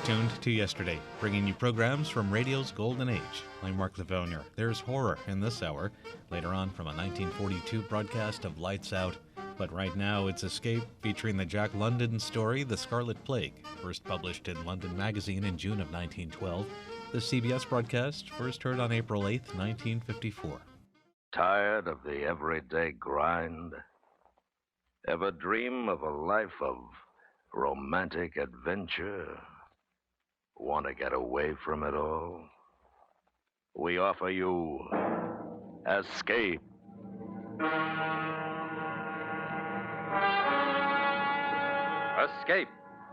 tuned to yesterday, bringing you programs from radio's golden age. I'm Mark Lavonier. There's horror in this hour, later on from a 1942 broadcast of Lights Out. But right now, it's Escape, featuring the Jack London story, The Scarlet Plague, first published in London Magazine in June of 1912. The CBS broadcast, first heard on April 8, 1954. Tired of the everyday grind? Ever dream of a life of romantic adventure? Want to get away from it all? We offer you Escape. Escape,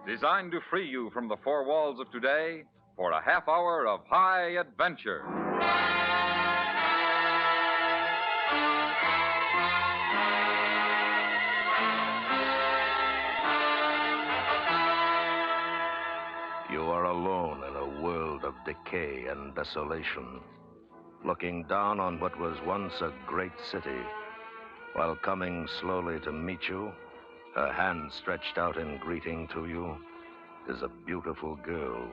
designed to free you from the four walls of today for a half hour of high adventure. You are alone in a world of decay and desolation, looking down on what was once a great city, while coming slowly to meet you, her hand stretched out in greeting to you, is a beautiful girl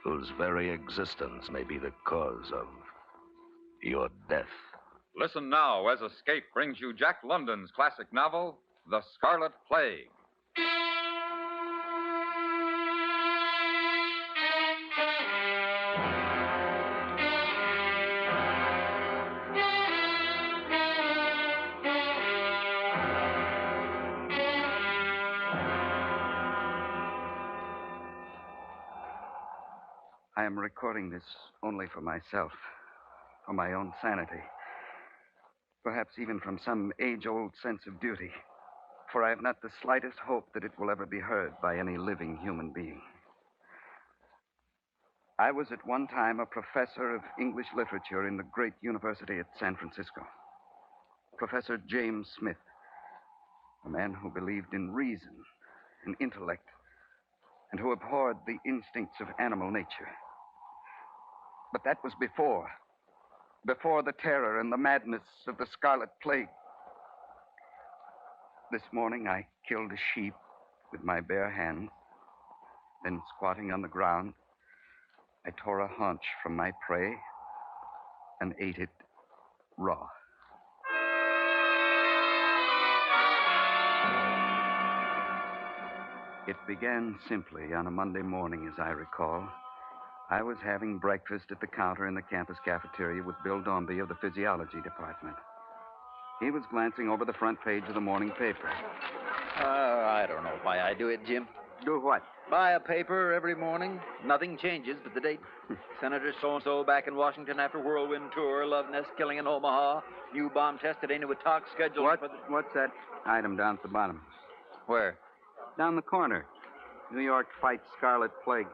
whose very existence may be the cause of your death. Listen now as Escape brings you Jack London's classic novel, The Scarlet Plague. I am recording this only for myself, for my own sanity. Perhaps even from some age-old sense of duty. For I have not the slightest hope that it will ever be heard by any living human being. I was at one time a professor of English literature in the great university at San Francisco. Professor James Smith, a man who believed in reason and intellect, and who abhorred the instincts of animal nature. But that was before the terror and the madness of the Scarlet Plague. This morning I killed a sheep with my bare hands. Then, squatting on the ground, I tore a haunch from my prey and ate it raw. It began simply on a Monday morning, as I recall. I was having breakfast at the counter in the campus cafeteria with Bill Dombey of the physiology department. He was glancing over the front page of the morning paper. I don't know why I do it, Jim. Do what? Buy a paper every morning. Nothing changes but the date. Senator so-and-so back in Washington after whirlwind tour, love nest killing in Omaha, new bomb test at Eniwetok scheduled for the... What's that item down at the bottom? Where? Down the corner. New York fights Scarlet Plague.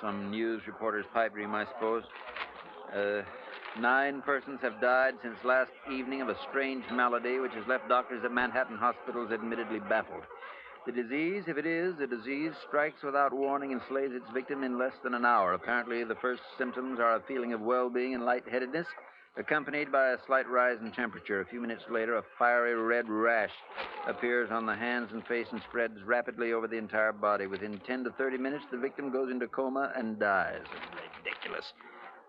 Some news reporter's pipe dream, I suppose. 9 persons have died since last evening of a strange malady which has left doctors at Manhattan hospitals admittedly baffled. The disease, if it is a disease, strikes without warning and slays its victim in less than an hour. Apparently, the first symptoms are a feeling of well-being and lightheadedness, accompanied by a slight rise in temperature. A few minutes later, a fiery red rash appears on the hands and face and spreads rapidly over the entire body. Within 10 to 30 minutes, the victim goes into coma and dies. Ridiculous.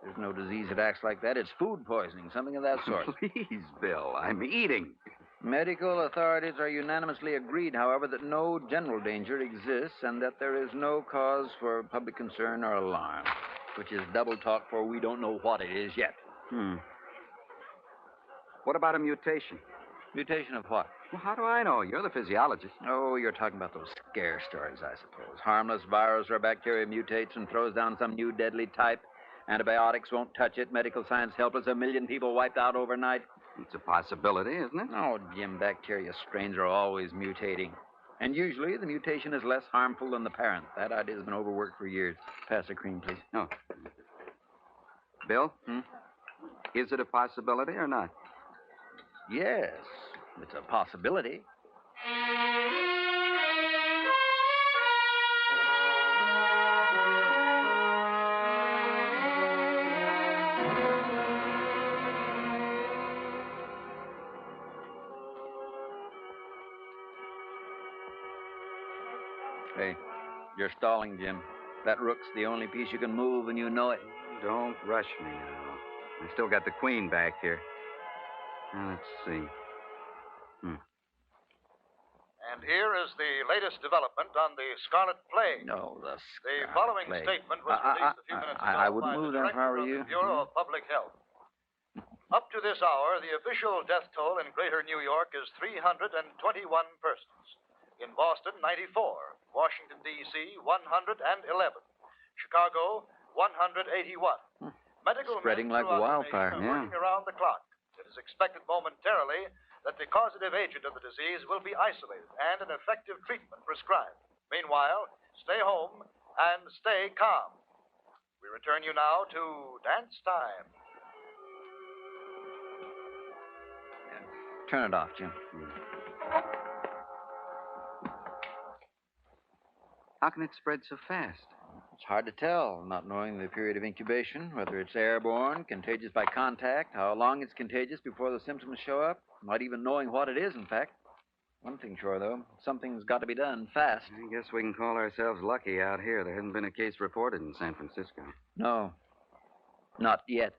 There's no disease that acts like that. It's food poisoning, something of that sort. Please, Bill, I'm eating. Medical authorities are unanimously agreed, however, that no general danger exists and that there is no cause for public concern or alarm, which is double talk, for we don't know what it is yet. What about a mutation? Mutation of what? Well, how do I know? You're the physiologist. Oh, you're talking about those scare stories, I suppose. Harmless virus or bacteria mutates and throws down some new deadly type. Antibiotics won't touch it. Medical science helpless. 1 million people wiped out overnight. It's a possibility, isn't it? Oh, Jim, bacteria strains are always mutating. And usually the mutation is less harmful than the parent. That idea's been overworked for years. Pass the cream, please. No. Bill? Is it a possibility or not? Yes, it's a possibility. Hey, you're stalling, Jim. That rook's the only piece you can move, and you know it. Don't rush me now. I still got the queen back here. Now, let's see. And here is the latest development on the Scarlet Plague. No, the The following Plague. statement was released a few minutes ago I wouldn't by move the that if I director were of you. the Bureau of Public Health. Up to this hour, the official death toll in greater New York is 321 persons. In Boston, 94. Washington, D.C., 111. Chicago, 181. Medical Spreading men like throughout the wildfire. nation are working around the clock. It is expected momentarily that the causative agent of the disease will be isolated and an effective treatment prescribed. Meanwhile, stay home and stay calm. We return you now to dance time. Turn it off, Jim. How can it spread so fast? It's hard to tell, not knowing the period of incubation, whether it's airborne, contagious by contact, how long it's contagious before the symptoms show up, not even knowing what it is, in fact. One thing sure, though, something's got to be done fast. I guess we can call ourselves lucky out here. There hasn't been a case reported in San Francisco. No, not yet.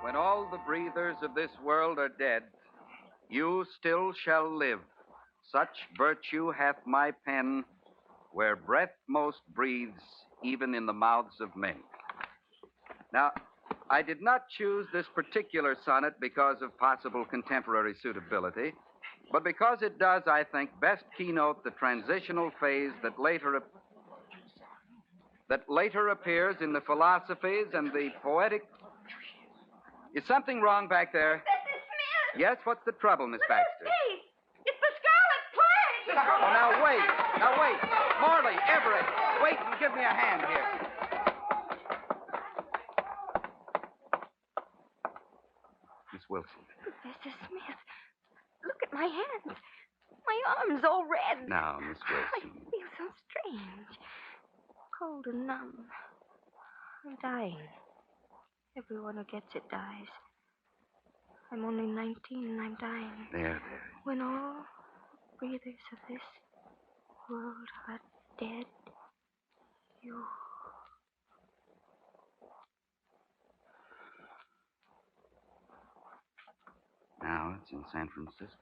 When all the breathers of this world are dead, you still shall live. Such virtue hath my pen, where breath most breathes, even in the mouths of men. Now, I did not choose this particular sonnet because of possible contemporary suitability, but because it does, I think, best keynote the transitional phase that later appears in the philosophies and the poetic. Is something wrong back there? Mrs. Smith! Yes, what's the trouble, Miss Look at Baxter? his face. It's the Scarlet Plague! Oh, now wait. Morley, Everett, wait and give me a hand here. Miss Wilson. Professor Smith, look at my hands. My arm's all red. Now, Miss I Wilson. feel so strange. Cold and numb. I'm dying. Everyone who gets it dies. I'm only 19 and I'm dying. There. When all breathers of this world are dead, you... Now it's in San Francisco.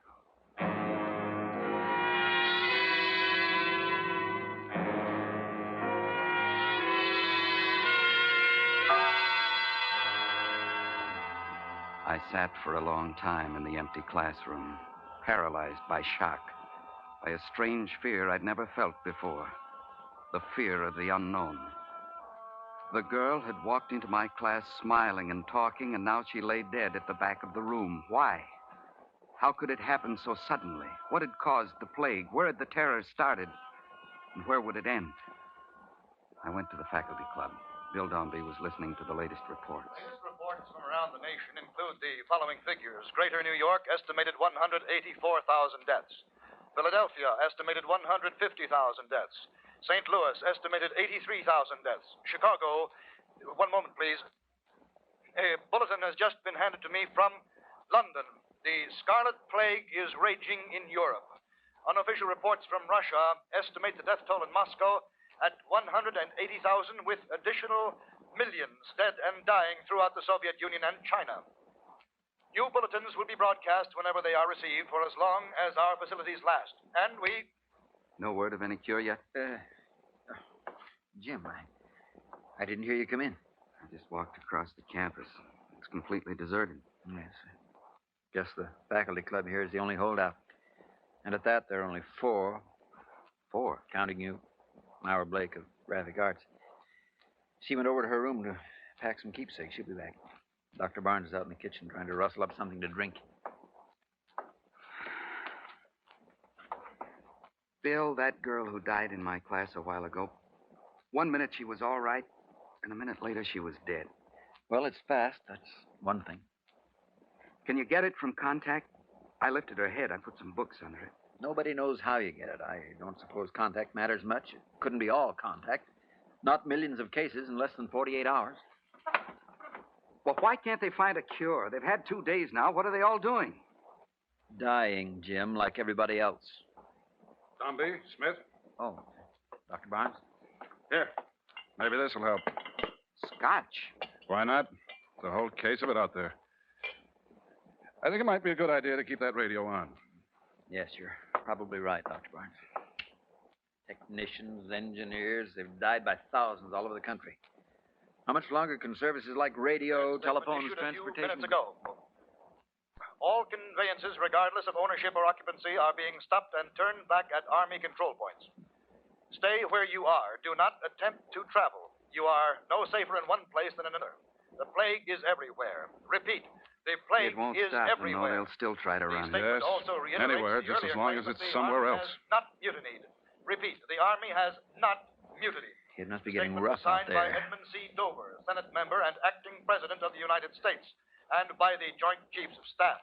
I sat for a long time in the empty classroom, paralyzed by shock, by a strange fear I'd never felt before, the fear of the unknown. The girl had walked into my class smiling and talking, and now she lay dead at the back of the room. Why? How could it happen so suddenly? What had caused the plague? Where had the terror started? And where would it end? I went to the faculty club. Bill Dombey was listening to the latest reports. Latest reports from around the nation include the following figures. Greater New York, estimated 184,000 deaths. Philadelphia, estimated 150,000 deaths. St. Louis, estimated 83,000 deaths. Chicago, one moment, please. A bulletin has just been handed to me from London. The Scarlet Plague is raging in Europe. Unofficial reports from Russia estimate the death toll in Moscow at 180,000, with additional millions dead and dying throughout the Soviet Union and China. New bulletins will be broadcast whenever they are received for as long as our facilities last. And we... No word of any cure yet? Jim, I didn't hear you come in. I just walked across the campus. It's completely deserted. Yes. Guess the faculty club here is the only holdout. And at that, there are only 4. 4, counting you. Myra Blake of Graphic Arts. She went over to her room to pack some keepsakes. She'll be back. Dr. Barnes is out in the kitchen trying to rustle up something to drink. Bill, that girl who died in my class a while ago, 1 minute she was all right, and a minute later she was dead. Well, it's fast. That's one thing. Can you get it from contact? I lifted her head. I put some books under it. Nobody knows how you get it. I don't suppose contact matters much. It couldn't be all contact. Not millions of cases in less than 48 hours. Well, why can't they find a cure? They've had 2 days now. What are they all doing? Dying, Jim, like everybody else. Dombey, Smith. Oh, Dr. Barnes? Here. Maybe this will help. Scotch. Why not? There's a whole case of it out there. I think it might be a good idea to keep that radio on. Yes, you're probably right, Dr. Barnes. Technicians, engineers, they've died by thousands all over the country. How much longer can services like radio, telephones, Issued a few transportation... minutes ago. All conveyances, regardless of ownership or occupancy, are being stopped and turned back at Army control points. Stay where you are. Do not attempt to travel. You are no safer in one place than in another. The plague is everywhere. Repeat, the plague It won't is stop them, everywhere. though. They'll still try to run. The statement Yes, also reiterates anywhere, the just as earlier long claim as that it's the somewhere Army else. has not mutinied. Repeat, the Army has not mutinied. It must be getting Statement was rough out signed by there. Edmund C. Dover, Senate member and acting President of the United States, and by the Joint Chiefs of Staff.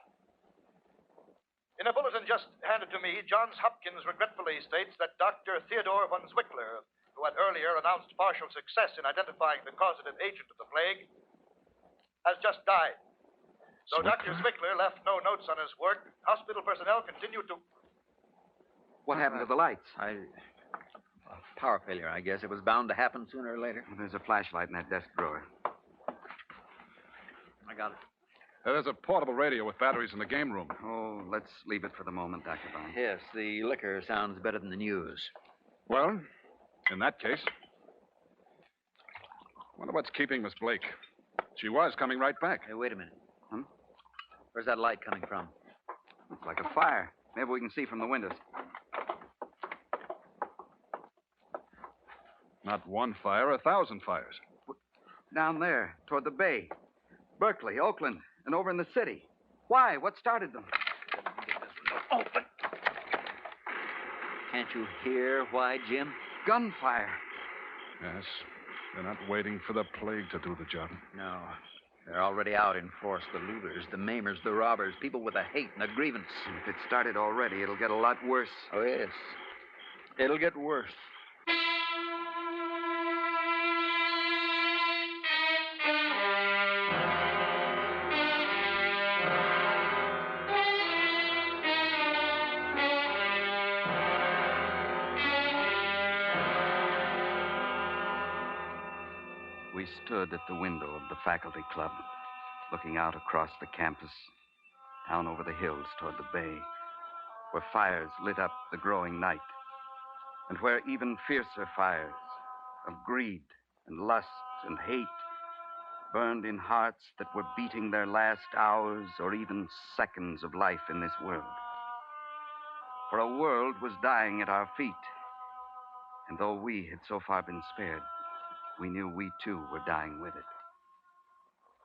In a bulletin just handed to me, Johns Hopkins regretfully states that Dr. Theodore von Zwickler, who had earlier announced partial success in identifying the causative agent of the plague, has just died. Though Dr. Zwickler left no notes on his work, hospital personnel continued to... What happened to the lights? Power failure, I guess. It was bound to happen sooner or later. There's a flashlight in that desk drawer. I got it. There's a portable radio with batteries in the game room. Oh, let's leave it for the moment, Dr. Barnes. Yes, the liquor sounds better than the news. Well, in that case, wonder what's keeping Miss Blake. She was coming right back. Hey, wait a minute. Where's that light coming from? It's like a fire. Maybe we can see from the windows. Not one fire, 1,000 fires. Down there, toward the bay. Berkeley, Oakland, and over in the city. Why? What started them? Open. Can't you hear why, Jim? Gunfire. Yes, they're not waiting for the plague to do the job. No. They're already out in force. The looters, the maimers, the robbers, people with a hate and a grievance. If it started already, it'll get a lot worse. Oh, yes. It'll get worse. We stood at the window of the faculty club, looking out across the campus, down over the hills toward the bay, where fires lit up the growing night, and where even fiercer fires of greed and lust and hate burned in hearts that were beating their last hours or even seconds of life in this world. For a world was dying at our feet, and though we had so far been spared, we knew we, too, were dying with it.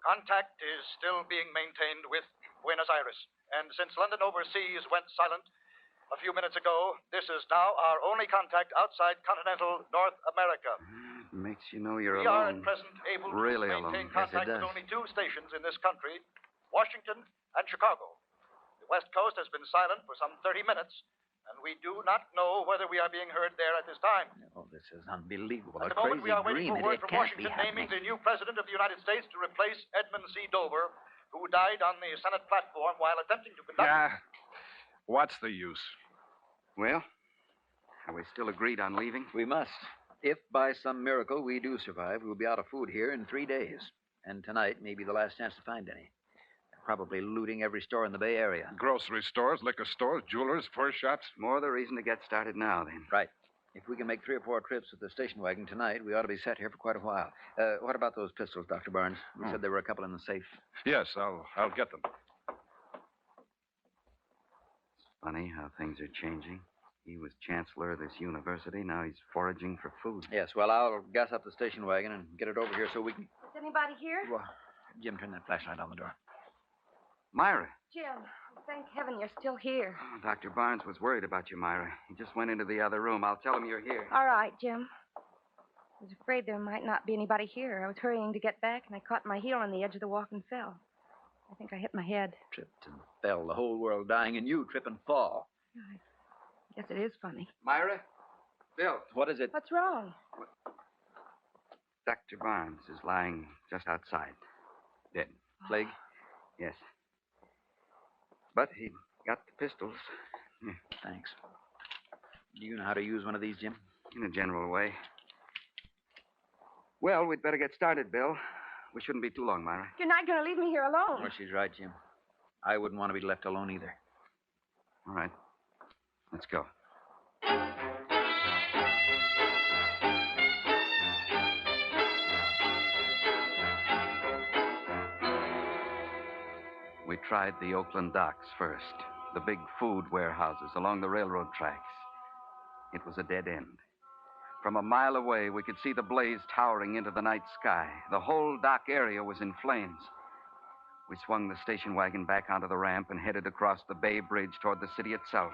Contact is still being maintained with Buenos Aires. And since London overseas went silent a few minutes ago, this is now our only contact outside continental North America. It makes you know you're We are alone. at present able Really to maintain alone. contact Yes, it with does. only 2 stations in this country, Washington and Chicago. The West Coast has been silent for some 30 minutes, and we do not know whether we are being heard there at this time. Oh, this is unbelievable. At A the moment, we crazy are waiting dream. for word It from can't be Washington happening. naming the new president of the United States to replace Edmund C. Dover, who died on the Senate platform while attempting to conduct... Yeah. What's the use? Well, are we still agreed on leaving? We must. If by some miracle we do survive, we'll be out of food here in 3 days. And tonight may be the last chance to find any. They're probably looting every store in the Bay Area. Grocery stores, liquor stores, jewelers, fur shops. More the reason to get started now, then. Right. If we can make 3 or 4 trips with the station wagon tonight, we ought to be set here for quite a while. What about those pistols, Dr. Barnes? You said there were a couple in the safe. Yes, I'll get them. Funny how things are changing. He was chancellor of this university. Now he's foraging for food. Yes, well, I'll gas up the station wagon and get it over here so we can... Is anybody here? Well, Jim, turn that flashlight on the door. Myra. Jim, thank heaven you're still here. Oh, Dr. Barnes was worried about you, Myra. He just went into the other room. I'll tell him you're here. All right, Jim. I was afraid there might not be anybody here. I was hurrying to get back, and I caught my heel on the edge of the walk and fell. I think I hit my head. Tripped and fell, the whole world dying, and you trip and fall. I guess it is funny. Myra? Bill. What is it? What's wrong? Dr. Barnes is lying just outside. Dead. Plague? Yes. But he got the pistols. Here, Thanks. Do you know how to use one of these, Jim? in a general way. Well, we'd better get started, Bill. We shouldn't be too long, Myra. You're not going to leave me here alone. Oh, she's right, Jim. I wouldn't want to be left alone either. All right. Let's go. We tried the Oakland docks first, the big food warehouses along the railroad tracks. It was a dead end. From a mile away, we could see the blaze towering into the night sky. The whole dock area was in flames. We swung the station wagon back onto the ramp and headed across the Bay Bridge toward the city itself,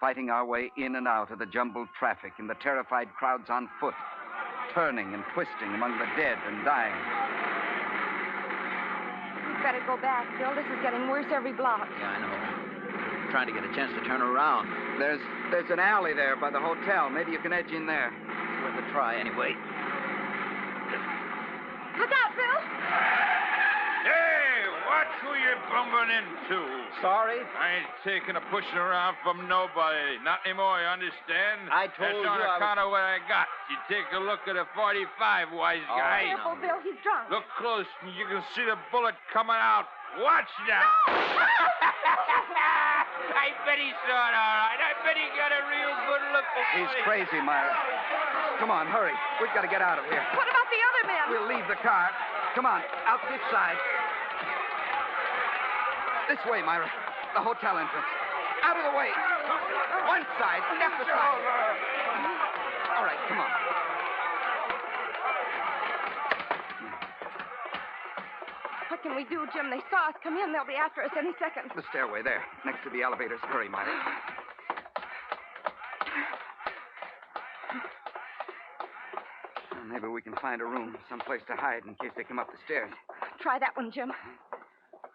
fighting our way in and out of the jumbled traffic and the terrified crowds on foot, turning and twisting among the dead and dying. We'd better go back, Bill. This is getting worse every block. Yeah, I know. I'm trying to get a chance to turn around. There's an alley there by the hotel. Maybe you can edge in there. It's worth a try anyway. Look out, Bill! Hey, watch who you're bumping into. Sorry? I ain't taking a pushing around from nobody. Not anymore, you understand? I told That's you on I account of what I got. You take a look at a 45, wise guy. Careful, Bill. He's drunk. Look close, and you can see the bullet coming out. Watch now. I bet he saw it all right. I bet he got a real good look at He's crazy, Myra. Come on, hurry. We've got to get out of here. What about the other men? We'll leave the car. Come on, out this side. This way, Myra. The hotel entrance. Out of the way. One side, step aside. All right, come on. What can we do, Jim? They saw us come in. They'll be after us any second. The stairway there, next to the elevators. Hurry, Myra. Well, maybe we can find a room, someplace to hide in case they come up the stairs. Try that one, Jim.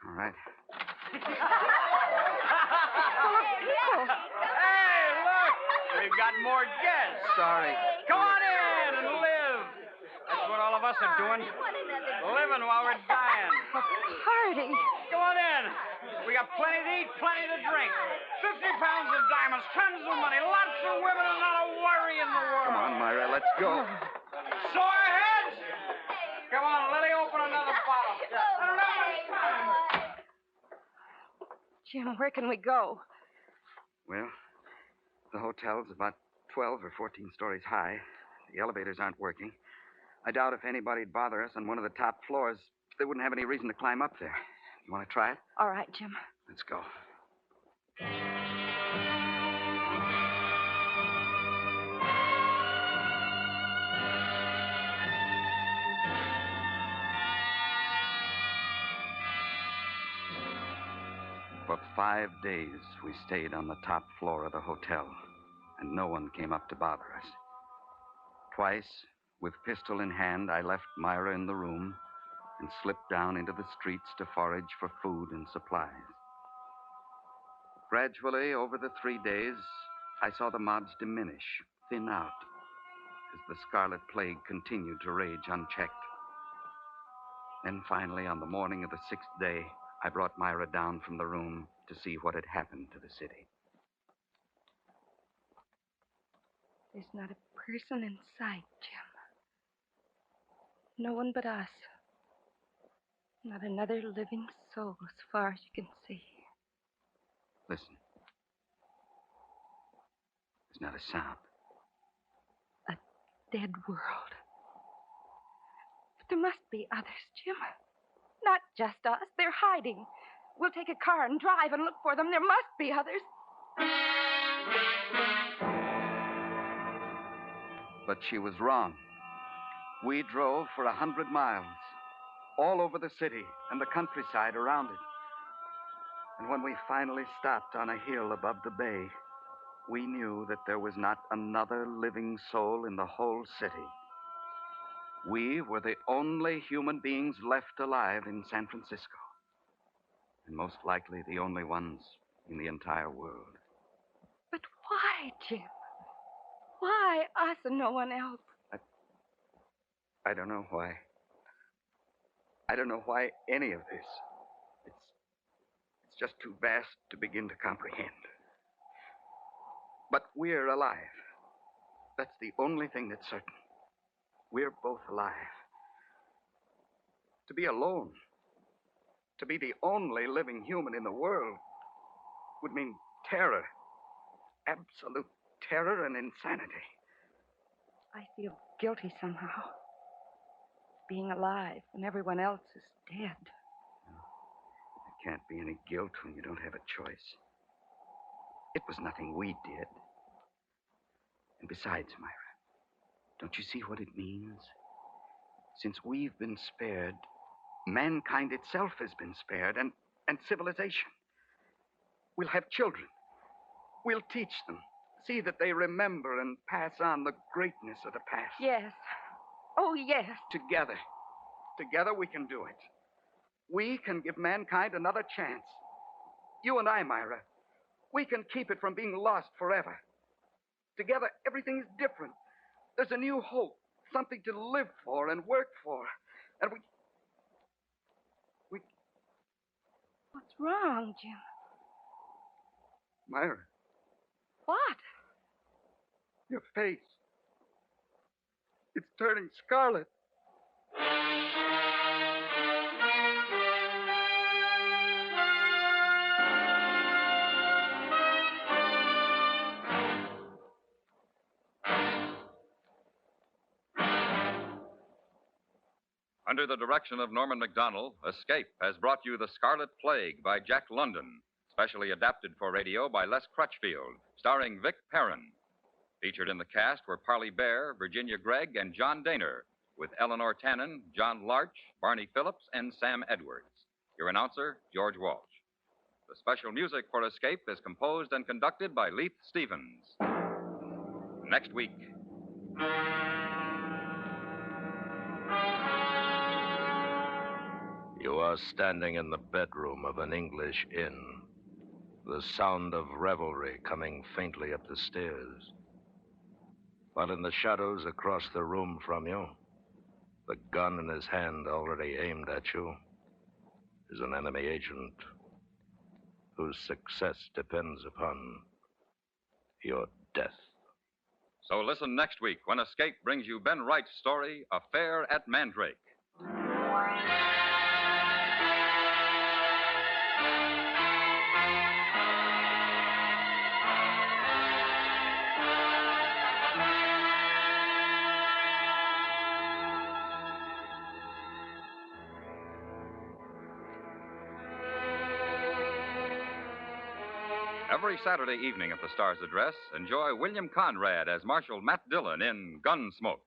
All right. People. Hey, look! We've got more guests. Sorry. Come on in and live. That's what all of us are doing. Living while we're dying. A party. Come on in. We got plenty to eat, plenty to drink. 50 pounds of diamonds, tons of money, lots of women, and not a worry in the world. Come on, Myra, let's go. Sore heads? Come on, Lily, open another bottle. Jim, where can we go? Well, the hotel's about 12 or 14 stories high. The elevators aren't working. I doubt if anybody'd bother us on one of the top floors. They wouldn't have any reason to climb up there. You want to try it? All right, Jim. Let's go. For 5 days, we stayed on the top floor of the hotel, and no one came up to bother us. Twice, with pistol in hand, I left Myra in the room and slipped down into the streets to forage for food and supplies. Gradually, over the 3 days, I saw the mobs diminish, thin out, as the Scarlet Plague continued to rage unchecked. Then finally, on the morning of the 6th day, I brought Myra down from the room to see what had happened to the city. There's not a person in sight, Jim. No one but us. Not another living soul as far as you can see. Listen. There's not a sound. A dead world. But there must be others, Jim. Not just us. They're hiding. We'll take a car and drive and look for them. There must be others. But she was wrong. We drove for 100 miles, all over the city and the countryside around it. And when we finally stopped on a hill above the bay, we knew that there was not another living soul in the whole city. We were the only human beings left alive in San Francisco. And most likely the only ones in the entire world. But why, Jim? Why us and no one else? I don't know why. I don't know why any of this. It's just too vast to begin to comprehend. But we're alive. That's the only thing that's certain. We're both alive. To be alone, to be the only living human in the world, would mean terror. Absolute terror and insanity. I feel guilty somehow. Being alive when everyone else is dead. There can't be any guilt when you don't have a choice. It was nothing we did. And besides, Myra, don't you see what it means? Since we've been spared, mankind itself has been spared, and civilization. We'll have children. We'll teach them. See that they remember and pass on the greatness of the past. Yes. Oh, yes. Together. Together we can do it. We can give mankind another chance. You and I, Myra. We can keep it from being lost forever. Together, everything is different. There's a new hope, something to live for and work for. And we... What's wrong, Jim? Myra, What? your face. It's turning scarlet. Under the direction of Norman Macdonnell, Escape has brought you The Scarlet Plague by Jack London, specially adapted for radio by Les Crutchfield, starring Vic Perrin. Featured in the cast were Parley Bear, Virginia Gregg, and John Daner, with Eleanor Tannen, John Larch, Barney Phillips, and Sam Edwards. Your announcer, George Walsh. The special music for Escape is composed and conducted by Leith Stevens. Next week. You are standing in the bedroom of an English inn. The sound of revelry coming faintly up the stairs. While in the shadows across the room from you, the gun in his hand already aimed at you, is an enemy agent whose success depends upon your death. So listen next week when Escape brings you Ben Wright's story, Affair at Mandrake. Every Saturday evening at the Star's Address, enjoy William Conrad as Marshal Matt Dillon in Gunsmoke.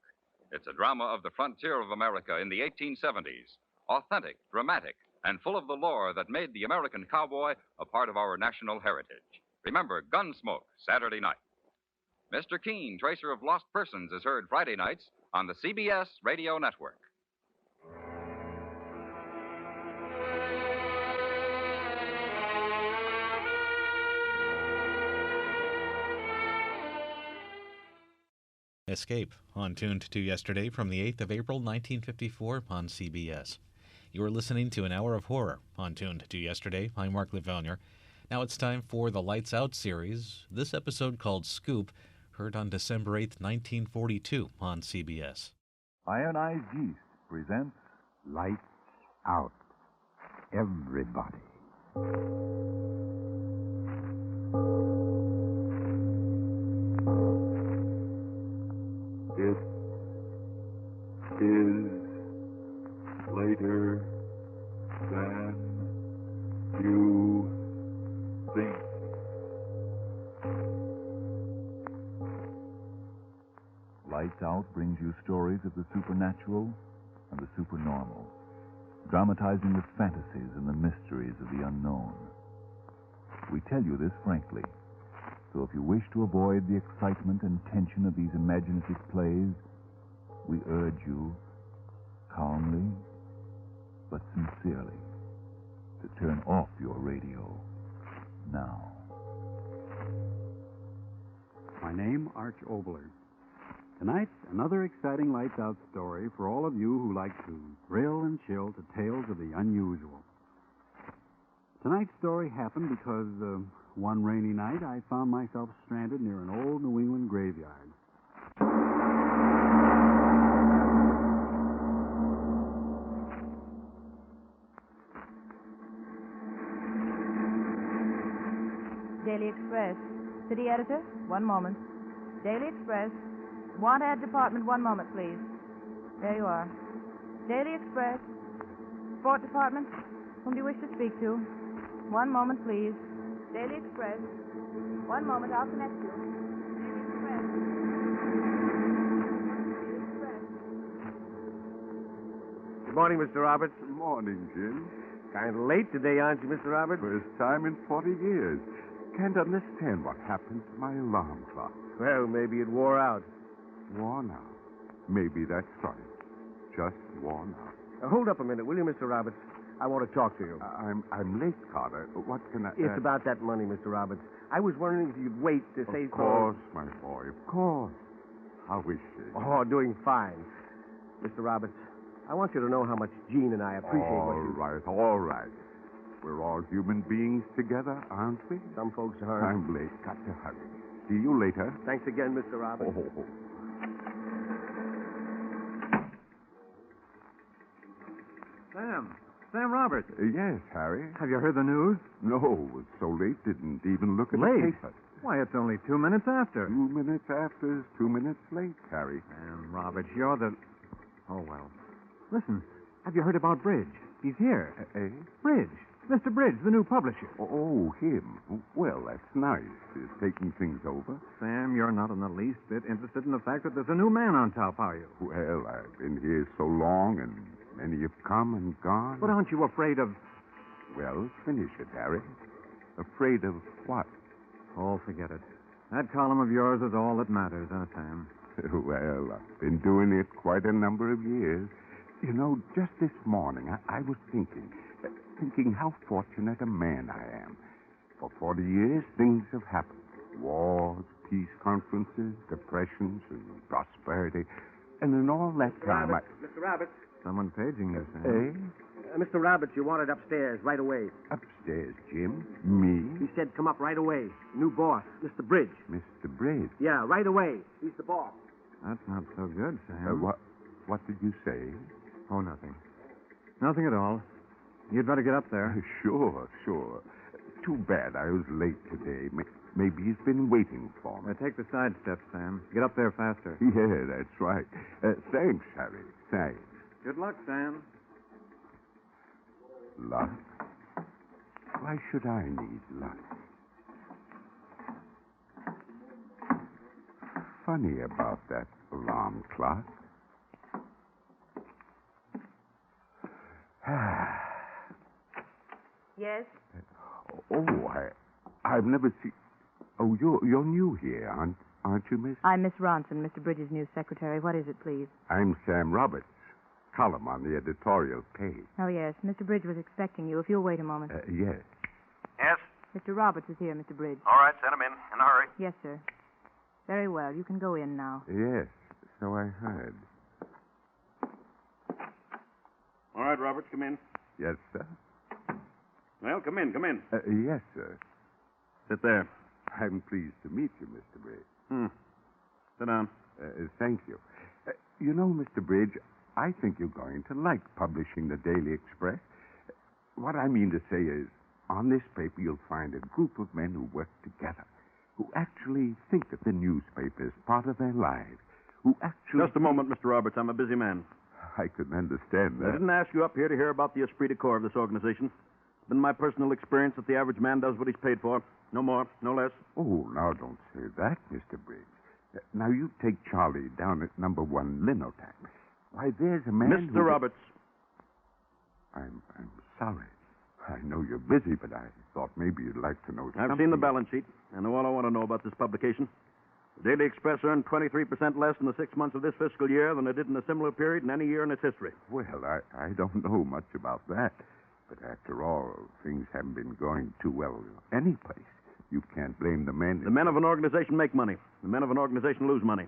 It's a drama of the frontier of America in the 1870s. Authentic, dramatic, and full of the lore that made the American cowboy a part of our national heritage. Remember Gunsmoke, Saturday night. Mr. Keene, Tracer of Lost Persons, is heard Friday nights on the CBS Radio Network. Escape, on Tuned to Yesterday from the 8th of April, 1954 on CBS. You are listening to an hour of horror on Tuned to Yesterday. I'm Mark Lavonier. Now it's time for the Lights Out series. This episode called Scoop, heard on December 8th, 1942 on CBS. Ionized Yeast presents Lights Out. Everybody. It is later than you think. Lights Out brings you stories of the supernatural and the supernormal, dramatizing the fantasies and the mysteries of the unknown. We tell you this frankly, so if you wish to avoid the excitement and tension of these imaginative plays, we urge you, calmly but sincerely, to turn off your radio now. My name, Arch Obler. Tonight, another exciting Lights Out story for all of you who like to thrill and chill to tales of the unusual. Tonight's story happened because one rainy night I found myself stranded near an old New England graveyard. Daily Express. City editor, 1 moment. Daily Express. Want ad department, 1 moment, please. There you are. Daily Express. Sport department. Whom do you wish to speak to? 1 moment, please. Daily Express. 1 moment, I'll connect you. Daily Express. Daily Express. Good morning, Mr. Roberts. Good morning, Jim. Kind of late today, aren't you, Mr. Roberts? First time in 40 years. Can't understand what happened to my alarm clock. Well, maybe it wore out. Worn out. Maybe that's right. Just worn out. Hold up a minute, will you, Mr. Roberts? I want to talk to you. I'm late, Carter. What can I... It's about that money, Mr. Roberts. I was wondering if you'd wait to say... Of course, my boy, of course. How is she? Oh, doing fine. Mr. Roberts, I want you to know how much Jean and I appreciate what you... All right. We're all human beings together, aren't we? Some folks are. I'm late. Got to hurry. See you later. Thanks again, Mr. Roberts. Oh. Sam Roberts. Yes, Harry. Have you heard the news? No, it was so late, didn't even look at Late? the paper. Why, it's only 2 minutes after. 2 minutes after is 2 minutes late, Harry. Sam Roberts, you're the... Oh, well. Listen, have you heard about Bridge? He's here. Eh? Bridge. Mr. Bridge, the new publisher. Oh, him. Well, that's nice. He's taking things over. Sam, you're not in the least bit interested in the fact that there's a new man on top, are you? Well, I've been here so long, and many have come and gone. But aren't you afraid of... Well, finish it, Harry. Afraid of what? Oh, forget it. That column of yours is all that matters, huh, Sam? Well, I've been doing it quite a number of years. You know, just this morning, I was thinking how fortunate a man I am. For 40 years, things have happened. Wars, peace conferences, depressions, and prosperity. And in all that time, Mr. Roberts. Someone paging you, Sam. Mr. Roberts, you wanted upstairs right away. Upstairs, Jim? Me? He said come up right away. New boss, Mr. Bridge. Mr. Bridge? Yeah, right away. He's the boss. That's not so good, Sam. What did you say? Oh, nothing. Nothing at all. You'd better get up there. Sure. Too bad I was late today. Maybe he's been waiting for me. Take the side steps, Sam. Get up there faster. Yeah, that's right. Thanks, Harry. Thanks. Good luck, Sam. Luck? Why should I need luck? Funny about that alarm clock. Yes? Oh, I've never seen... Oh, you're new here, aren't you, Miss? I'm Miss Ronson, Mr. Bridges' new secretary. What is it, please? I'm Sam Roberts. Column on the editorial page. Oh, yes. Mr. Bridge was expecting you. If you'll wait a moment. Yes. Yes? Mr. Roberts is here, Mr. Bridge. All right, send him in a hurry. Yes, sir. Very well. You can go in now. Yes, so I heard. All right, Roberts, come in. Yes, sir. Well, come in. Yes, sir. Sit there. I'm pleased to meet you, Mr. Bridge. Sit down. Thank you. You know, Mr. Bridge, I think you're going to like publishing the Daily Express. What I mean to say is, on this paper you'll find a group of men who work together, who actually think of the newspaper as part of their lives, who actually... Just a moment, Mr. Roberts. I'm a busy man. I can understand that. I didn't ask you up here to hear about the esprit de corps of this organization. It's been my personal experience that the average man does what he's paid for. No more, no less. Oh, now don't say that, Mr. Bridge. Now, you take Charlie down at number 1 Linotac. Why, there's a man Mr. Roberts. I'm sorry. I know you're busy, but I thought maybe you'd like to know something. I've seen the balance sheet. I know all I want to know about this publication. The Daily Express earned 23% less in the 6 months of this fiscal year than it did in a similar period in any year in its history. Well, I don't know much about that. But after all, things haven't been going too well any place. You can't blame the men. The men of an organization make money. The men of an organization lose money.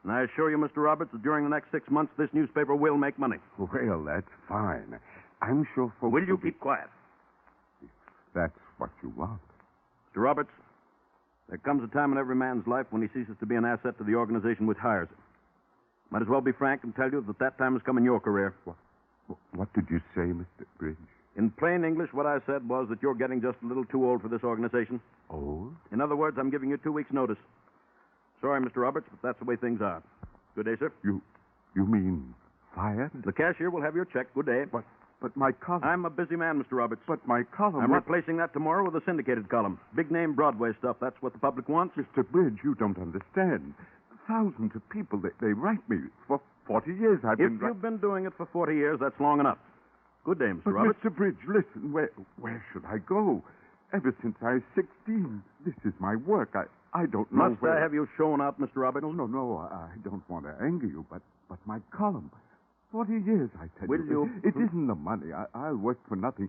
And I assure you, Mr. Roberts, that during the next 6 months, this newspaper will make money. Well, that's fine. I'm sure folks... Will you keep quiet? If that's what you want. Mr. Roberts, there comes a time in every man's life when he ceases to be an asset to the organization which hires him. Might as well be frank and tell you that time has come in your career. What did you say, Mr. Bridge? In plain English, what I said was that you're getting just a little too old for this organization. Old? In other words, I'm giving you 2 weeks' notice. Sorry, Mr. Roberts, but that's the way things are. Good day, sir. You mean fired? The cashier will have your check. Good day. But my column... I'm a busy man, Mr. Roberts. But my column... I'm replacing that tomorrow with a syndicated column. Big-name Broadway stuff. That's what the public wants. Mr. Bridge, you don't understand. Thousands of people, they write me. For 40 years I've been... If you've been doing it for 40 years, that's long enough. Good day, Mr. Roberts. Mr. Bridge, listen, where should I go? Ever since I was 16, this is my work. I don't know Must I have you shown out, Mr. Roberts? No, I don't want to anger you, but my column. 40 years, I tell Will you? It isn't the money. I'll work for nothing.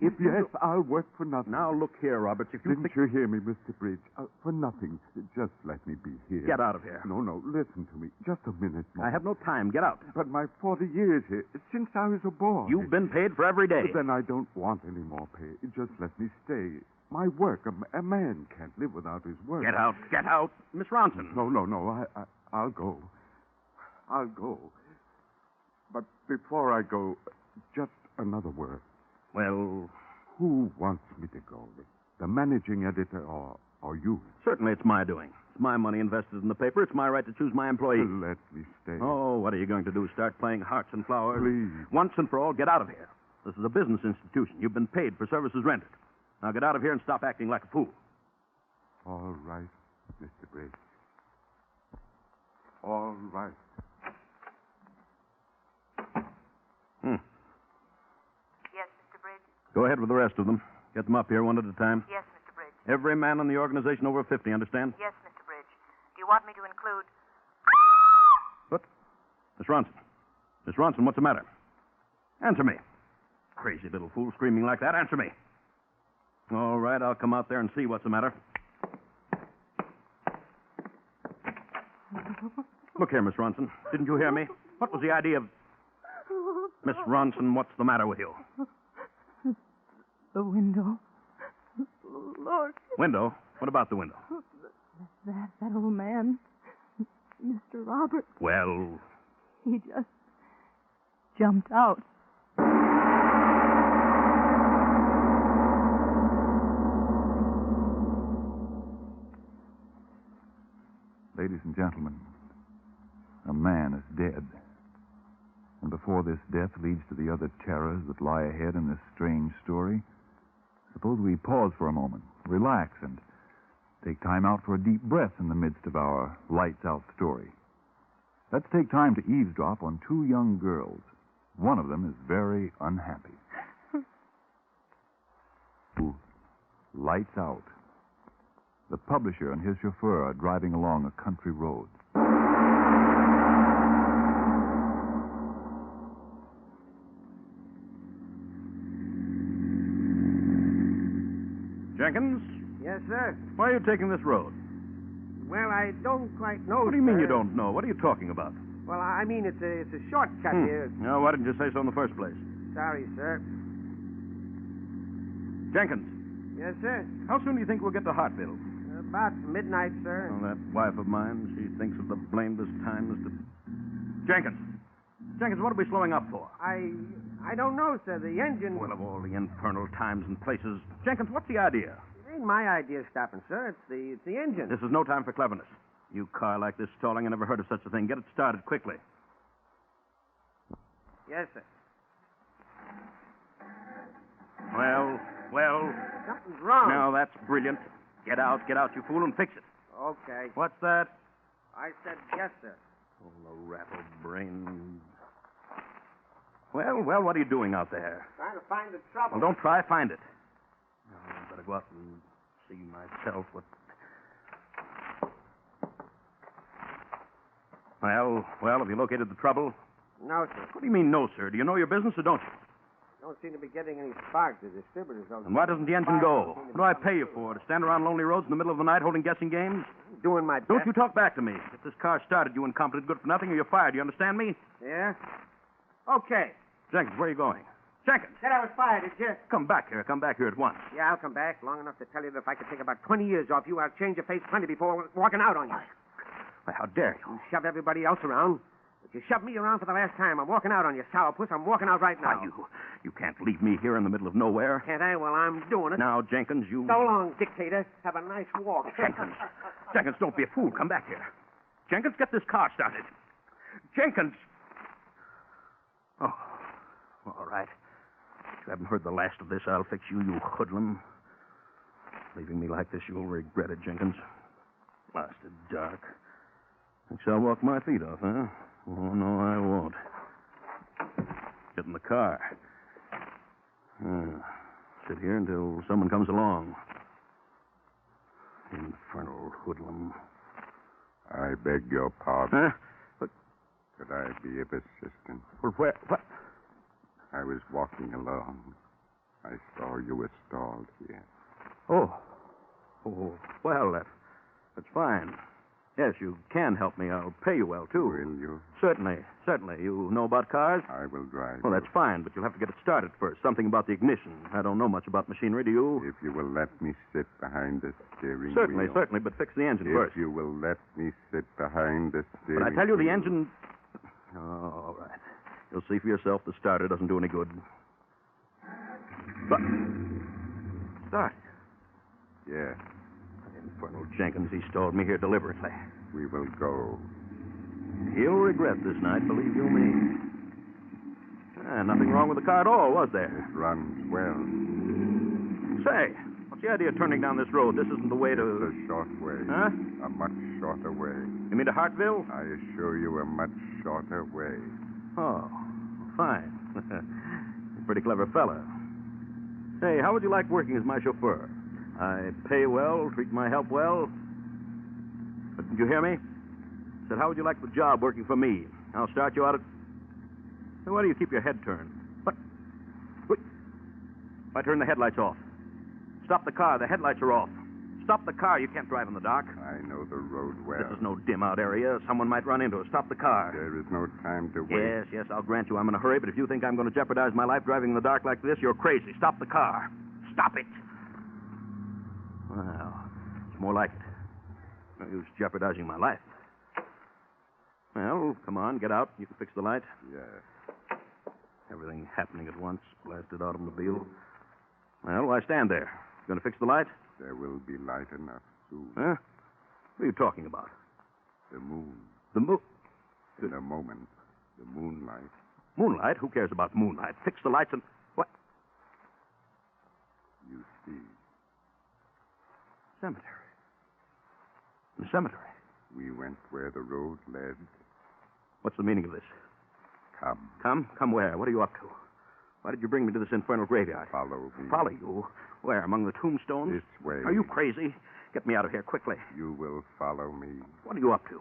I'll work for nothing. Now, look here, Roberts. If you Didn't you hear me, Mr. Bridge? For nothing. Just let me be here. Get out of here. No, listen to me. Just a minute more. I have no time. Get out. But my 40 years here, since I was a boy. You've been paid for every day. But then I don't want any more pay. Just let me stay. My work, a man can't live without his work. Get out. Get out. Miss Ronson. No. I'll go. I'll go. But before I go, just another word. Well... Who wants me to go? The managing editor or you? Certainly it's my doing. It's my money invested in the paper. It's my right to choose my employees. Let me stay. Oh, what are you going to do? Start playing hearts and flowers? Please. Once and for all, get out of here. This is a business institution. You've been paid for services rendered. Now get out of here and stop acting like a fool. All right, Mr. Bridge. All right. Yes, Mr. Bridge? Go ahead with the rest of them. Get them up here one at a time. Yes, Mr. Bridge. Every man in the organization over 50, understand? Yes, Mr. Bridge. Do you want me to include... What? Miss Ronson. Miss Ronson, what's the matter? Answer me. Crazy little fool screaming like that. Answer me. All right, I'll come out there and see what's the matter. Look here, Miss Ronson. Didn't you hear me? What was the idea of... Miss Ronson, what's the matter with you? The window. Lord. Window? What about the window? That old man, Mr. Roberts, Well... he just jumped out. Ladies and gentlemen, a man is dead. And before this death leads to the other terrors that lie ahead in this strange story, suppose we pause for a moment, relax, and take time out for a deep breath in the midst of our lights-out story. Let's take time to eavesdrop on 2 young girls. One of them is very unhappy. Lights Out. The publisher and his chauffeur are driving along a country road. Jenkins? Yes, sir. Why are you taking this road? Well, I don't quite know. What do you mean sir. you don't know? What are you talking about? Well, I mean it's a shortcut here. No, why didn't you say so in the first place? Sorry, sir. Jenkins, Yes, sir. how soon do you think we'll get to Hartville? About midnight, sir. Oh, that wife of mine, she thinks of the blameless time, Mr. Jenkins. Jenkins, what are we slowing up for? I don't know, sir. The engine... Well, of all the infernal times and places. Jenkins, what's the idea? It ain't my idea of stopping, sir. It's the engine. This is no time for cleverness. You car like this stalling, I never heard of such a thing. Get it started quickly. Yes, sir. Well. Something's wrong. Now, that's brilliant. Get out, you fool, and fix it. Okay. What's that? I said yes, sir. Oh, the rattle brain. Well, what are you doing out there? Trying to find the trouble. Well, don't try, find it. No, I better go out and see myself what... Well, have you located the trouble? No, sir. What do you mean, no, sir? Do you know your business or don't you? Don't seem to be getting any spark. The distributors don't. And why doesn't the engine go? What do I pay you for? To stand around lonely roads in the middle of the night holding guessing games? Doing my best. Don't you talk back to me. If this car started, you incompetent good for nothing, or you're fired. You understand me? Yeah? Okay. Jenkins, where are you going? Jenkins! Said I was fired, did you? Come back here. Come back here at once. Yeah, I'll come back long enough to tell you that if I could take about 20 years off you, I'll change your face plenty before walking out on you. Why, how dare you? You shove everybody else around. But you shoved me around for the last time. I'm walking out on you, sourpuss. I'm walking out right now. Why, you can't leave me here in the middle of nowhere. Can't I? Well, I'm doing it. Now, Jenkins, you... So long, dictator. Have a nice walk. Jenkins. Jenkins, don't be a fool. Come back here. Jenkins, get this car started. Jenkins! Oh, all right. If you haven't heard the last of this, I'll fix you, you hoodlum. Leaving me like this, you'll regret it, Jenkins. Blasted dark. Thinks I'll walk my feet off, huh? Oh, no, I won't. Get in the car. Sit here until someone comes along. Infernal hoodlum. I beg your pardon. Huh? But... Could I be of assistance? Well, where? What? I was walking along. I saw you were stalled here. Oh, well, that's fine. Yes, you can help me. I'll pay you well, too. Will you? Certainly. You know about cars? I will drive. Well, that's fine, but you'll have to get it started first. Something about the ignition. I don't know much about machinery, do you? If you will let me sit behind the steering wheel. Certainly, but fix the engine first. If you will let me sit behind the steering wheel. But I tell you, the engine... Oh, all right. You'll see for yourself the starter doesn't do any good. But... Start. Yeah. Infernal Jenkins, he stalled me here deliberately. We will go. He'll regret this night, believe you me. Nothing wrong with the car at all, was there? It runs well. Say, what's the idea of turning down this road? This isn't the way to... It's a short way. Huh? A much shorter way. You mean to Hartville? I assure you, a much shorter way. Oh, fine. You're a pretty clever fella. Say, how would you like working as my chauffeur? I pay well, treat my help well. But did you hear me? I said, how would you like the job working for me? I'll start you out at... Hey, why do you keep your head turned? What? Wait. If I turn the headlights off. Stop the car. The headlights are off. Stop the car. You can't drive in the dark. I know the road well. This is no dim-out area. Someone might run into us. Stop the car. There is no time to wait. Yes, I'll grant you I'm in a hurry, but if you think I'm going to jeopardize my life driving in the dark like this, you're crazy. Stop the car. Stop it. Well, it's more like it. No use jeopardizing my life. Well, come on, get out. You can fix the light. Yes. Everything happening at once. Blasted automobile. Well, why stand there? You going to fix the light? There will be light enough soon. Huh? What are you talking about? The moon. The moon? In a moment. The moonlight. Moonlight? Who cares about moonlight? Fix the lights and... What? You see. Cemetery. The cemetery. We went where the road led. What's the meaning of this? Come. Come? Come where? What are you up to? Why did you bring me to this infernal graveyard? Follow me. Follow you? Where? Among the tombstones? This way. Are you crazy? Get me out of here quickly. You will follow me. What are you up to?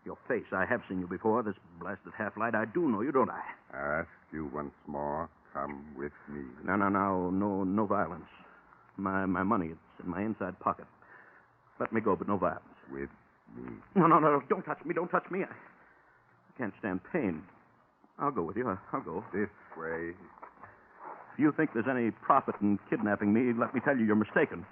Your face. I have seen you before. This blasted half-light. I do know you, don't I? I ask you once more. Come with me. No. No violence. My money, it's in my inside pocket. Let me go, but no violence. With me. No. Don't touch me. Don't touch me. I can't stand pain. I'll go with you. I'll go. This way. If you think there's any profit in kidnapping me, let me tell you you're mistaken.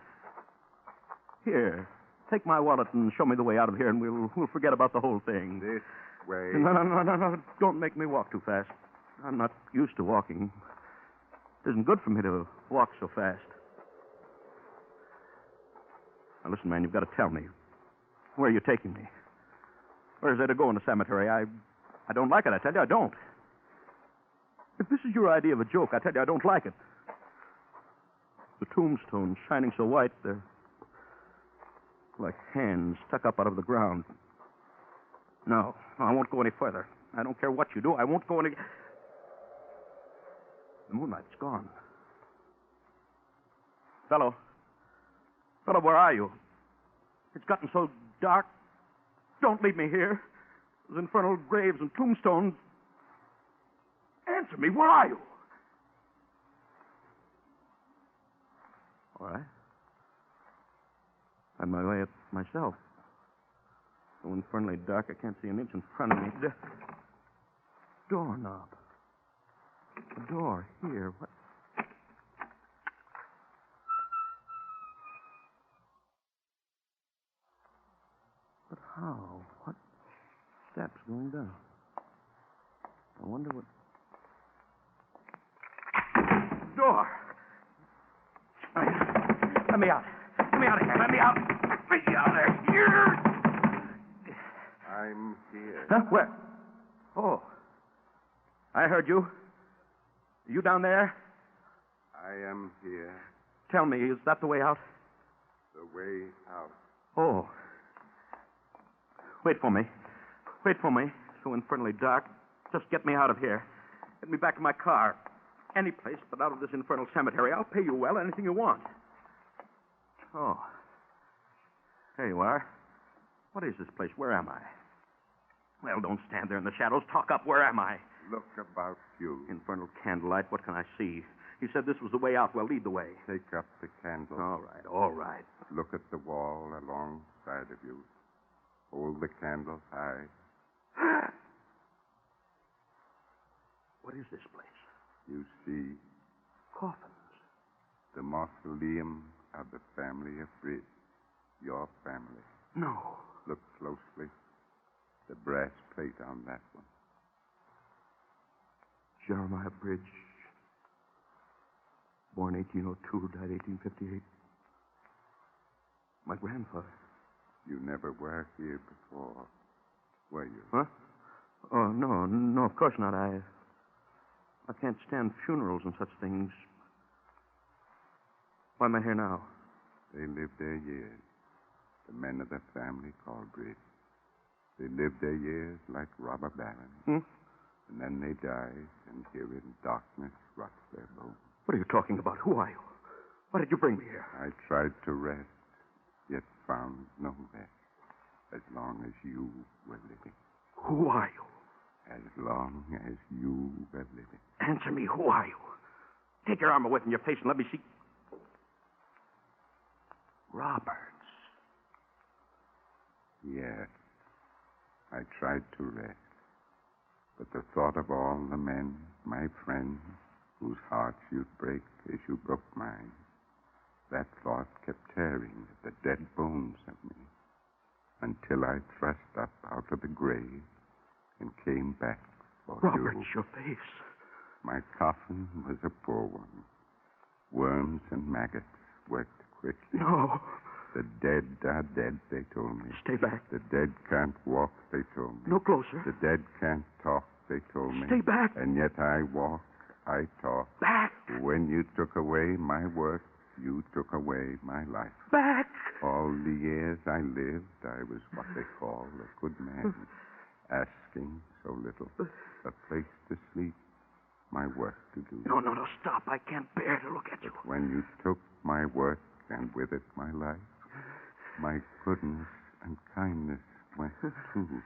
Here, take my wallet and show me the way out of here, and we'll forget about the whole thing. This way. No. Don't make me walk too fast. I'm not used to walking. It isn't good for me to walk so fast. Now, listen, man, you've got to tell me. Where are you taking me? Where is there to go in the cemetery? I don't like it. I tell you, I don't. If this is your idea of a joke, I tell you, I don't like it. The tombstones shining so white, they're like hands stuck up out of the ground. No, I won't go any further. I don't care what you do. I won't go any... The moonlight's gone. Fellow, where are you? It's gotten so dark. Don't leave me here. Those infernal graves and tombstones. Answer me, where are you? All right. I'm my way up myself. So infernally dark, I can't see an inch in front of me. Doorknob. A door here. What? But how? What? Steps going down. I wonder what... Door! Let me out. Let me out of here. Let me out. Let me out of here. I'm here. Huh? Where? Oh. I heard you. You down there? I am here. Tell me, is that the way out? The way out. Oh. Wait for me. Wait for me. So infernally dark. Just get me out of here. Get me back in my car. Any place but out of this infernal cemetery. I'll pay you well, anything you want. Oh. There you are. What is this place? Where am I? Well, don't stand there in the shadows. Talk up. Where am I? Look about you. Infernal candlelight. What can I see? You said this was the way out. Well, lead the way. Take up the candle. All right, all right. Look at the wall alongside of you. Hold the candle high. What is this place? You see Coffins. the mausoleum of the family of Bridge. Your family. No. Look closely. The brass plate on that one. Jeremiah Bridge. Born 1802, died 1858. My grandfather. You never were here before, were you? Huh? Oh, no, of course not. I can't stand funerals and such things. Why am I here now? They lived their years. The men of the family called Bridge. They lived their years like robber barons. And then they died, and here in darkness rots their bones. What are you talking about? Who are you? Why did you bring me here? I tried to rest, yet found no rest, as long as you were living. Who are you? As long as you were living. Answer me, who are you? Take your arm away from your face and let me see. Roberts. Yes. I tried to rest. But the thought of all the men, my friends, whose hearts you'd break as you broke mine, that thought kept tearing at the dead bones of me until I thrust up out of the grave and came back for Robert, you. your face. My coffin was a poor one. Worms and maggots worked quickly. No. The dead are dead, they told me. Stay back. The dead can't walk, they told me. No closer. The dead can't talk, they told me. Stay back. And yet I walk, I talk. Back. When you took away my work, you took away my life. Back. All the years I lived, I was what they call a good man, asking so little. A place to sleep, my work to do. No, stop. I can't bear to look at you. But when you took my work and with it my life, my goodness and kindness went too.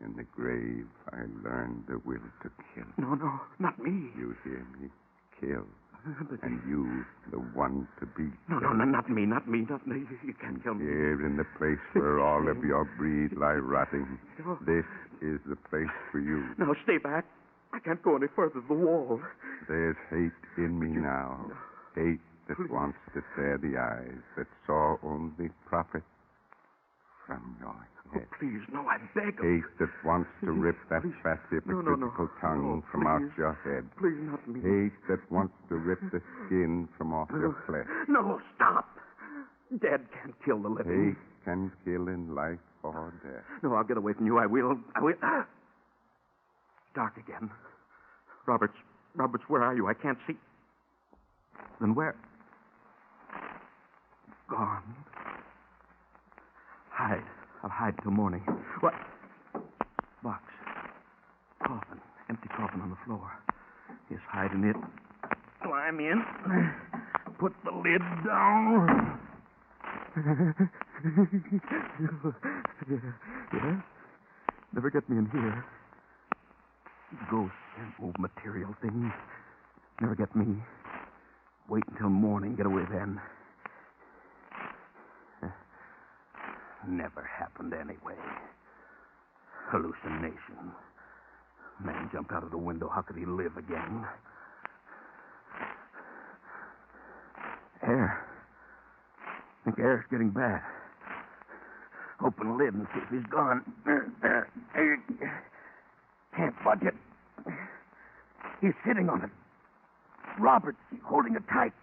In the grave, I learned the will to kill. No, not me. You hear me? Kill. And you, the one to be No, not me. You can't kill me. Here in the place where all of your breed lie rotting, No. this is the place for you. No, stay back. I can't go any further than the wall. There's hate in me now. Hate that wants to tear the eyes that saw only profit from your head. Oh, please, no, I beg of Hate that wants to rip that fat hypocritical No, tongue from out your head. Please, not me. Hate that wants to rip the skin from off your flesh. No, stop. Dead can't kill the living. Hate can kill in life or death. No, I'll get away from you. I will. Dark again. Roberts, where are you? I can't see. Then where? Gone. Hide. I'll hide till morning. What? Box. Coffin. Empty coffin on the floor. Yes, hide in it. Climb in. Put the lid down. Yes? Never get me in here. Ghosts can't move material things. Never get me. Wait until morning, get away then. Never happened anyway. Hallucination. Man jumped out of the window. How could he live again? Air. I think air's getting bad. Open the lid and see if he's gone. Can't budge it. He's sitting on it. Robert's holding it tight.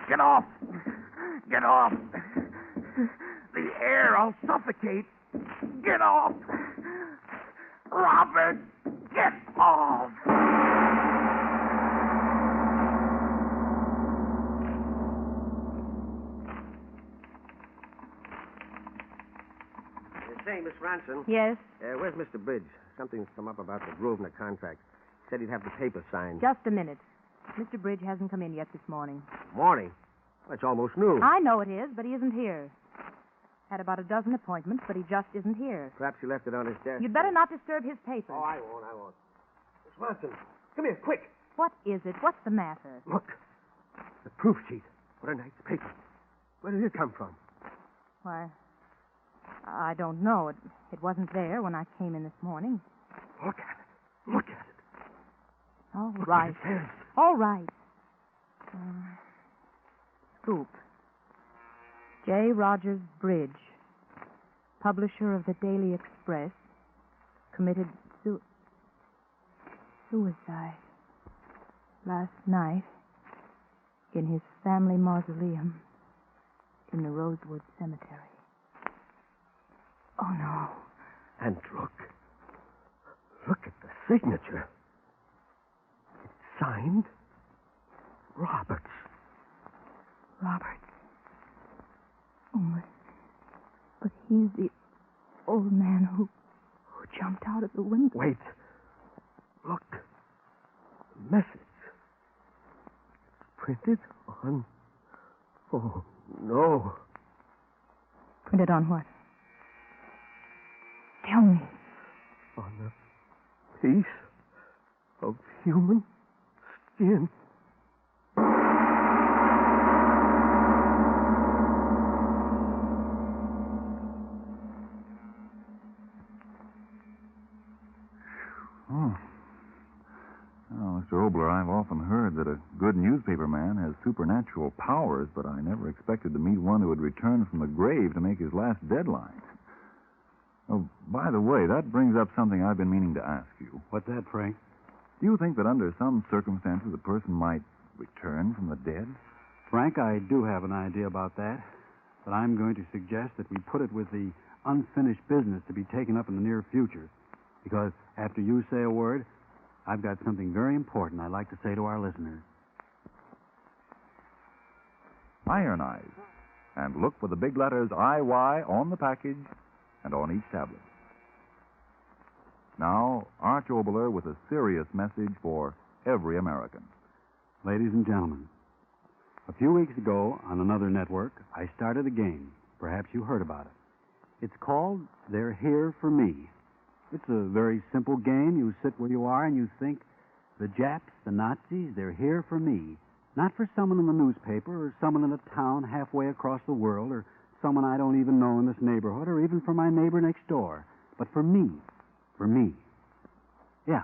Get off. Get off. The air, I'll suffocate. Get off. Robert, get off. Say, Miss Ranson. Yes? Where's Mr. Bridge? Something's come up about the Grosvenor contract. Said he'd have the paper signed. Just a minute. Mr. Bridge hasn't come in yet this morning. Morning? Well, it's almost noon. I know it is, but he isn't here. Had about a dozen appointments, but he just isn't here. Perhaps he left it on his desk. You'd better not disturb his paper. Oh, I won't. Miss Ranson, come here, quick. What is it? What's the matter? Look. The proof sheet. What a night's paper. Where did it come from? Why, I don't know. It wasn't there when I came in this morning. Look at it. Look at it. All Look right. what it says. All right. Scoop. J. Rogers Bridge, publisher of the Daily Express, committed suicide last night in his family mausoleum in the Rosewood Cemetery. Oh, no. And look at the signature. It's signed Roberts. Robert. Oh, but he's the old man who jumped out of the window. Wait. Look. The message. Printed on... Oh, no. Printed on what? Tell me. On a piece of human skin. Mr. Obler, I've often heard that a good newspaper man has supernatural powers, but I never expected to meet one who would return from the grave to make his last deadline. Oh, by the way, that brings up something I've been meaning to ask you. What's that, Frank? Do you think that under some circumstances a person might return from the dead? Frank, I do have an idea about that, but I'm going to suggest that we put it with the unfinished business to be taken up in the near future, because after you say a word, I've got something very important I'd like to say to our listeners. Iron Eyes, and look for the big letters IY on the package and on each tablet. Now, Arch Obler with a serious message for every American. Ladies and gentlemen, a few weeks ago on another network, I started a game. Perhaps you heard about it. It's called They're Here for Me. It's a very simple game. You sit where you are and you think, the Japs, the Nazis, they're here for me. Not for someone in the newspaper or someone in a town halfway across the world or someone I don't even know in this neighborhood or even for my neighbor next door, but for me. For me. Yeah,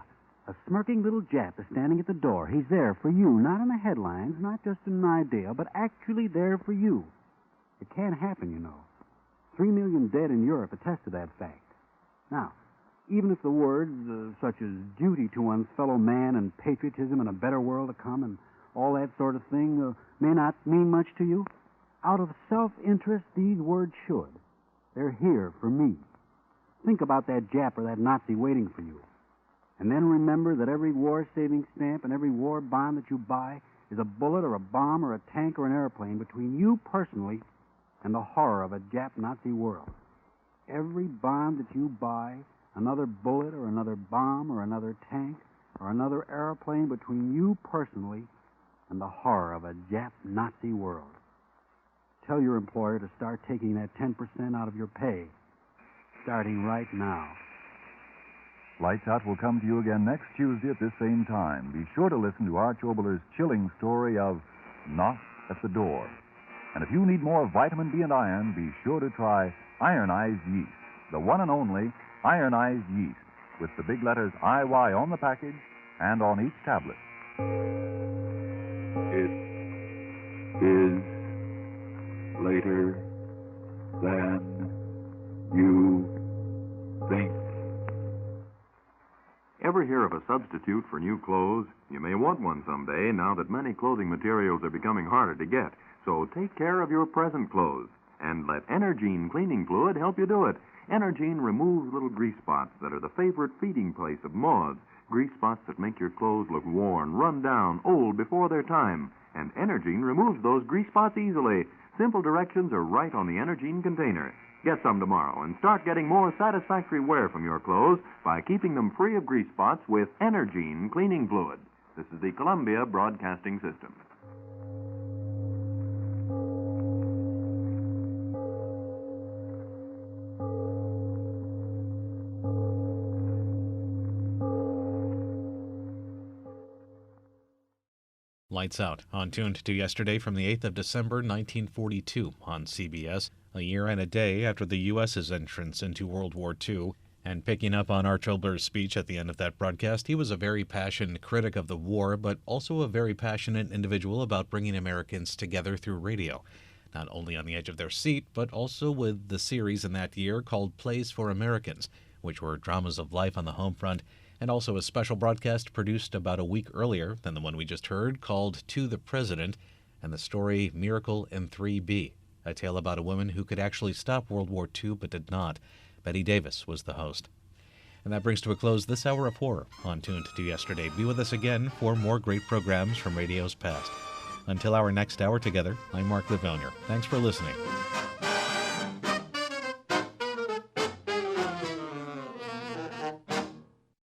a smirking little Jap is standing at the door. He's there for you, not in the headlines, not just an idea, but actually there for you. It can't happen, you know. 3 million dead in Europe attest to that fact. Now, even if the words such as duty to one's fellow man and patriotism and a better world to come and all that sort of thing may not mean much to you, out of self-interest, these words should. They're here for me. Think about that Jap or that Nazi waiting for you. And then remember that every war-saving stamp and every war bond that you buy is a bullet or a bomb or a tank or an airplane between you personally and the horror of a Jap-Nazi world. Every bond that you buy, another bullet or another bomb or another tank or another airplane between you personally and the horror of a Jap-Nazi world. Tell your employer to start taking that 10% out of your pay, starting right now. Lights Out will come to you again next Tuesday at this same time. Be sure to listen to Arch Oboler's chilling story of Knock at the Door. And if you need more vitamin B and iron, be sure to try Ironized Yeast, the one and only Ironized Yeast, with the big letters IY on the package and on each tablet. It is later than you think. Ever hear of a substitute for new clothes? You may want one someday now that many clothing materials are becoming harder to get. So take care of your present clothes and let Energine cleaning fluid help you do it. Energine removes little grease spots that are the favorite feeding place of moths, grease spots that make your clothes look worn, run down, old before their time. And Energine removes those grease spots easily. Simple directions are right on the Energine container. Get some tomorrow and start getting more satisfactory wear from your clothes by keeping them free of grease spots with Energine cleaning fluid. This is the Columbia Broadcasting System. Lights Out, on Tuned to Yesterday from the 8th of December, 1942, on CBS, a year and a day after the U.S.'s entrance into World War II. And picking up on Arch Oboler's speech at the end of that broadcast, he was a very passionate critic of the war, but also a very passionate individual about bringing Americans together through radio. Not only on the edge of their seat, but also with the series in that year called Plays for Americans, which were dramas of life on the home front, and also a special broadcast produced about a week earlier than the one we just heard called To the President, and the story Miracle in 3B, a tale about a woman who could actually stop World War II but did not. Betty Davis was the host. And that brings to a close this hour of horror on Tuned to Yesterday. Be with us again for more great programs from radio's past. Until our next hour together, I'm Mark Lavonier. Thanks for listening.